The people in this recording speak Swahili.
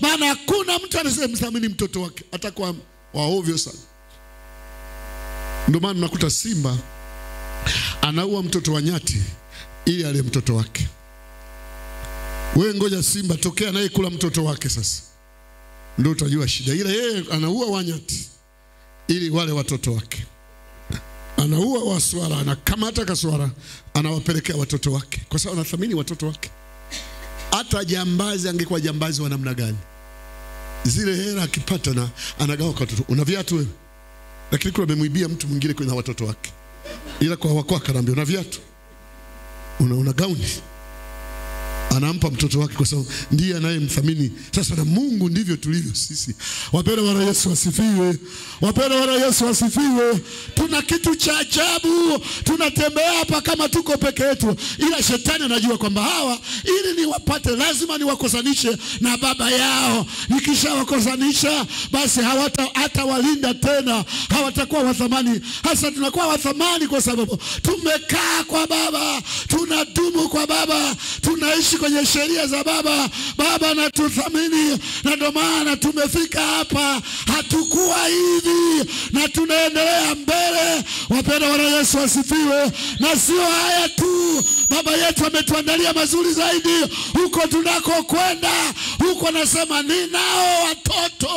maana hakuna mtu anayemthamini mtoto wake, atakuwa waovyo sana. Ndio maana nakuta simba anaua mtoto wa nyati ili ale mtoto wake. Wewe ngoja simba tokea naye kula mtoto wake, sasa ndio utajua shida. Ila yeye anaua wanyati ili wale watoto wake. Anaua waswara, anakamata kaswara, anawapelekea watoto wake kwa sababu anathamini watoto wake. Hata jambazi angekuwa jambazi wa namna gani, zile hela akipata na anagawa kwa watoto. Una viatu wewe, lakini kuna amemwibia mtu mwingine kwa watoto wake, ila kwa wako akaambia una viatu, una gauni, anampa mtoto wake kwa sababu ndiye anayemthamini. Sasa na Mungu ndivyo tulivyo sisi. Wapendwa, Bwana Yesu asifiwe. Wapendwa, Bwana Yesu asifiwe. Tuna kitu cha ajabu, tunatembea hapa kama tuko peke yetu, ila shetani anajua kwamba hawa ili niwapate lazima niwakosanishe na baba yao. Nikishawakosanisha basi hata walinda tena, hawatakuwa wa thamani. Hasa tunakuwa wa thamani kwa sababu tumekaa kwa baba, tunadumu kwa baba, tunaishi kwenye sheria za baba. Baba anatuthamini, na ndio maana tumefika hapa. Hatukuwa hivi na tunaendelea mbele. Wapendwa, Bwana Yesu asifiwe. Na sio haya tu, baba yetu ametuandalia mazuri zaidi huko tunako kwenda. Huko nasema ninao watoto